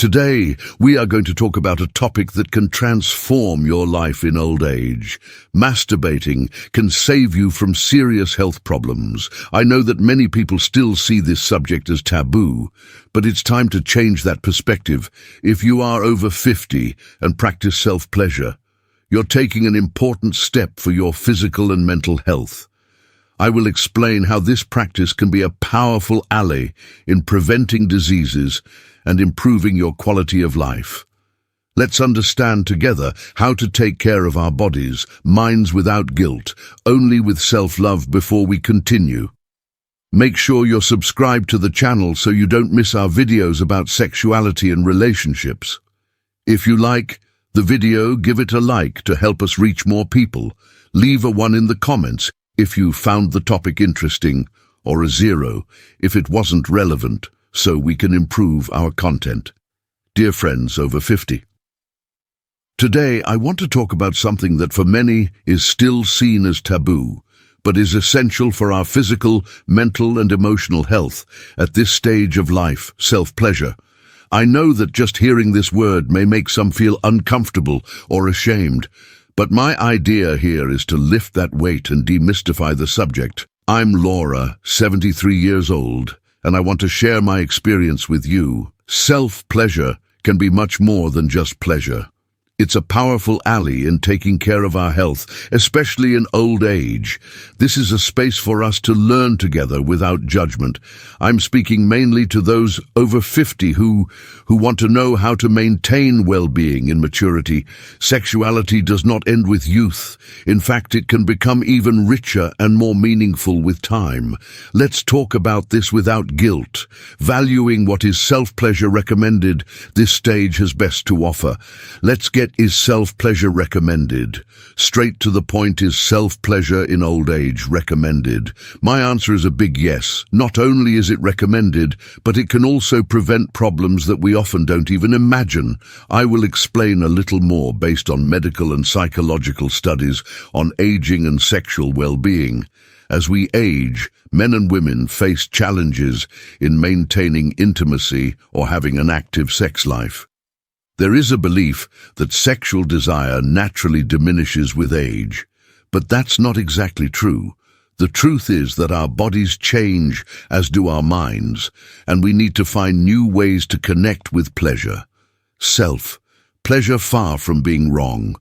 Today, we are going to talk about a topic that can transform your life in old age. Masturbating can save you from serious health problems. I know that many people still see this subject as taboo, but it's time to change that perspective. If you are over 50 and practice self-pleasure, you're taking an important step for your physical and mental health. I will explain how this practice can be a powerful ally in preventing diseases and improving your quality of life. Let's understand together how to take care of our bodies, minds without guilt, only with self-love before we continue. Make sure you're subscribed to the channel so you don't miss our videos about sexuality and relationships. If you like the video, give it a like to help us reach more people. Leave a 1 in the comments if you found the topic interesting, or a 0 if it wasn't relevant, so we can improve our content. Dear friends over 50. Today, I want to talk about something that for many is still seen as taboo, but is essential for our physical, mental, and emotional health at this stage of life: self-pleasure. I know that just hearing this word may make some feel uncomfortable or ashamed, but my idea here is to lift that weight and demystify the subject. I'm Laura, 73 years old, and I want to share my experience with you. Self-pleasure can be much more than just pleasure. It's a powerful ally in taking care of our health, especially in old age. This is a space for us to learn together without judgment. I'm speaking mainly to those over 50 who want to know how to maintain well-being in maturity. Sexuality does not end with youth. In fact, it can become even richer and more meaningful with time. Let's talk about this without guilt, valuing what is self-pleasure recommended this stage has best to offer. Let's get is self-pleasure recommended? Straight to the point, is self-pleasure in old age recommended? My answer is a big yes. Not only is it recommended, but it can also prevent problems that we often don't even imagine. I will explain a little more based on medical and psychological studies on aging and sexual well-being. As we age, men and women face challenges in maintaining intimacy or having an active sex life. There is a belief that sexual desire naturally diminishes with age, but that's not exactly true. The truth is that our bodies change, as do our minds, and we need to find new ways to connect with pleasure. Pleasure, far from being wrong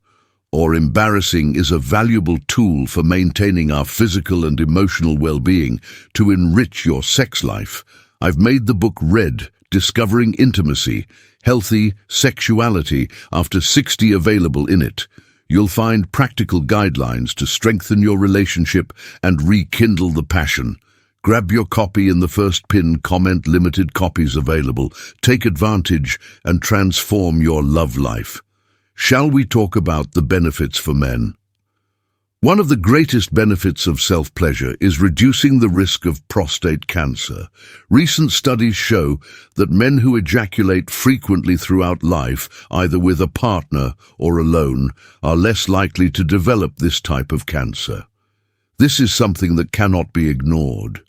or embarrassing, is a valuable tool for maintaining our physical and emotional well-being to enrich your sex life. I've made the book Red, Discovering Intimacy, Healthy Sexuality, after 60 available in it. You'll find practical guidelines to strengthen your relationship and rekindle the passion. Grab your copy in the first pinned comment. Limited copies available. Take advantage and transform your love life. Shall we talk about the benefits for men? One of the greatest benefits of self-pleasure is reducing the risk of prostate cancer. Recent studies show that men who ejaculate frequently throughout life, either with a partner or alone, are less likely to develop this type of cancer. This is something that cannot be ignored.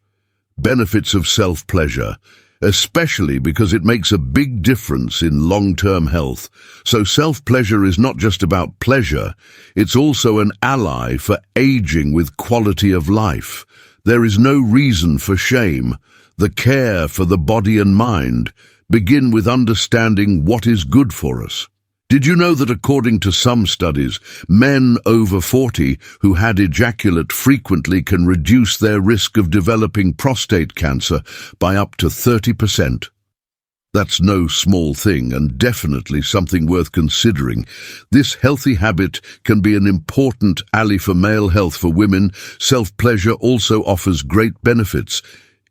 Benefits of self-pleasure, especially because it makes a big difference in long-term health. So self-pleasure is not just about pleasure, it's also an ally for aging with quality of life. There is no reason for shame. The care for the body and mind begin with understanding what is good for us. Did you know that according to some studies, men over 40 who had ejaculate frequently can reduce their risk of developing prostate cancer by up to 30%? That's no small thing, and definitely something worth considering. This healthy habit can be an important ally for male health. For women, self-pleasure also offers great benefits.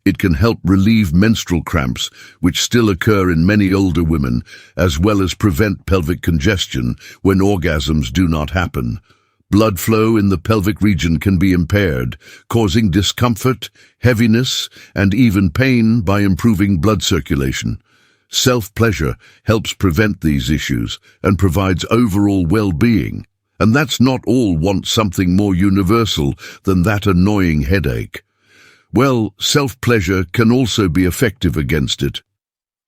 It can help relieve menstrual cramps, which still occur in many older women, as well as prevent pelvic congestion when orgasms do not happen. Blood flow in the pelvic region can be impaired, causing discomfort, heaviness, and even pain. By improving blood circulation, self-pleasure helps prevent these issues and provides overall well-being. And that's not all. Want something more universal than that annoying headache? Well, self-pleasure can also be effective against it.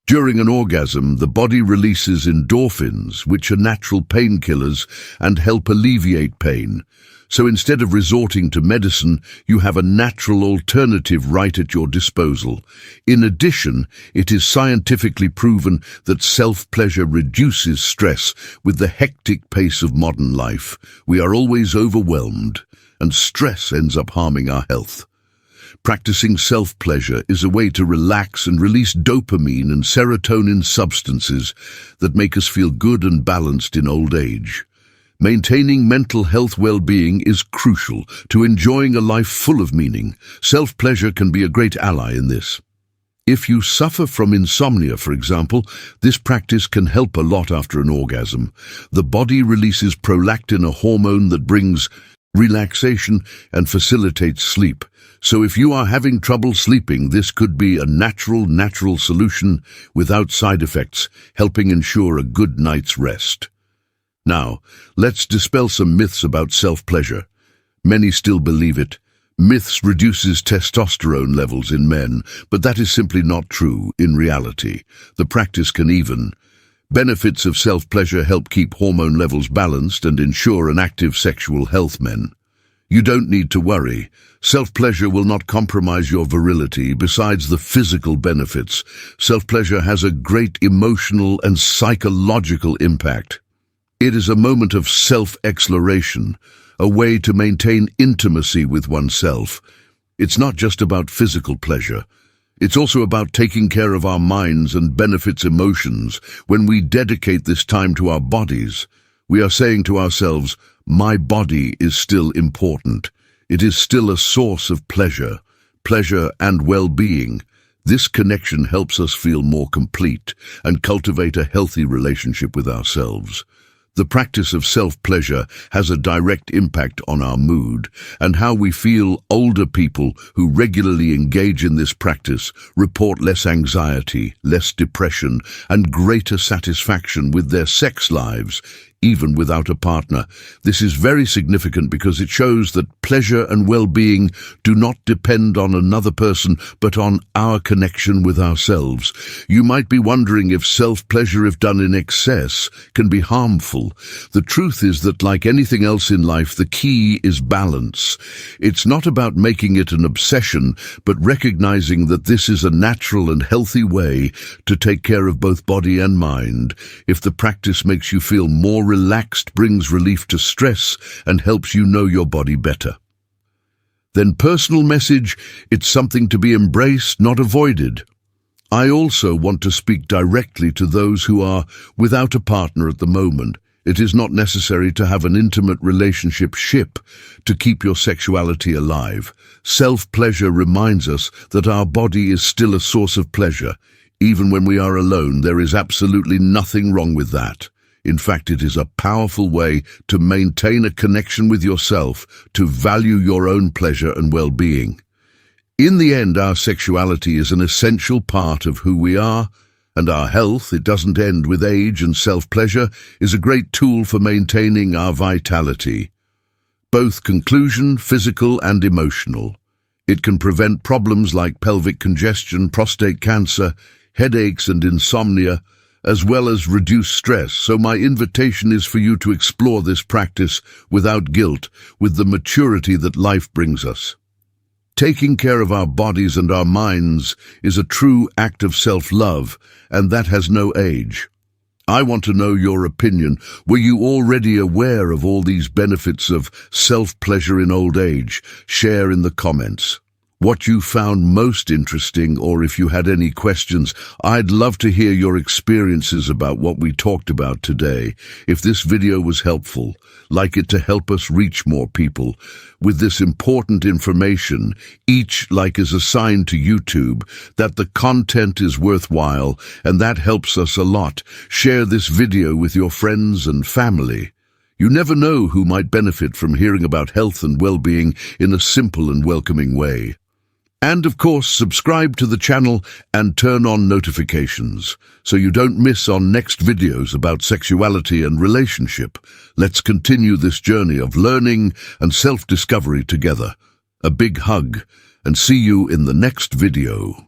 During an orgasm, the body releases endorphins, which are natural painkillers and help alleviate pain. So instead of resorting to medicine, you have a natural alternative right at your disposal. In addition, it is scientifically proven that self-pleasure reduces stress. With the hectic pace of modern life, we are always overwhelmed, and stress ends up harming our health. Practicing self-pleasure is a way to relax and release dopamine and serotonin substances that make us feel good and balanced in old age. Maintaining mental health well-being is crucial to enjoying a life full of meaning. Self-pleasure can be a great ally in this. If you suffer from insomnia, for example, this practice can help a lot after an orgasm. The body releases prolactin, a hormone that brings relaxation and facilitates sleep. So if you are having trouble sleeping, this could be a natural solution without side effects, helping ensure a good night's rest. Now, let's dispel some myths about self-pleasure. Many still believe it. Myths reduces testosterone levels in men, but that is simply not true in reality. The practice can even. Benefits of self-pleasure help keep hormone levels balanced and ensure an active sexual health. Men, you don't need to worry. Self-pleasure will not compromise your virility. Besides the physical benefits, self-pleasure has a great emotional and psychological impact. It is a moment of self-exploration, a way to maintain intimacy with oneself. It's not just about physical pleasure. It's also about taking care of our minds and benefits emotions. When we dedicate this time to our bodies, we are saying to ourselves, my body is still important. It is still a source of pleasure and well-being. This connection helps us feel more complete and cultivate a healthy relationship with ourselves. The practice of self-pleasure has a direct impact on our mood and how we feel. Older people who regularly engage in this practice report less anxiety, less depression, and greater satisfaction with their sex lives, even without a partner. This is very significant because it shows that pleasure and well-being do not depend on another person, but on our connection with ourselves. You might be wondering if self-pleasure, if done in excess, can be harmful. The truth is that, like anything else in life, the key is balance. It's not about making it an obsession, but recognizing that this is a natural and healthy way to take care of both body and mind. If the practice makes you feel more relaxed, brings relief to stress, and helps you know your body better, then personal message, it's something to be embraced, not avoided. I also want to speak directly to those who are without a partner at the moment. It is not necessary to have an intimate relationship to keep your sexuality alive. Self-pleasure reminds us that our body is still a source of pleasure. Even when we are alone, there is absolutely nothing wrong with that. In fact, it is a powerful way to maintain a connection with yourself, to value your own pleasure and well-being. In the end, our sexuality is an essential part of who we are, and our health, it doesn't end with age, and self-pleasure is a great tool for maintaining our vitality. Both conclusion, physical and emotional. It can prevent problems like pelvic congestion, prostate cancer, headaches and insomnia, as well as reduce stress. So my invitation is for you to explore this practice without guilt, with the maturity that life brings us. Taking care of our bodies and our minds is a true act of self-love, and that has no age. I want to know your opinion. Were you already aware of all these benefits of self-pleasure in old age? Share in the comments what you found most interesting, or if you had any questions. I'd love to hear your experiences about what we talked about today. If this video was helpful, like it to help us reach more people with this important information. Each like is a sign to YouTube that the content is worthwhile, and that helps us a lot. Share this video with your friends and family. You never know who might benefit from hearing about health and well-being in a simple and welcoming way. And of course, subscribe to the channel and turn on notifications so you don't miss on next videos about sexuality and relationship. Let's continue this journey of learning and self-discovery together. A big hug, and see you in the next video.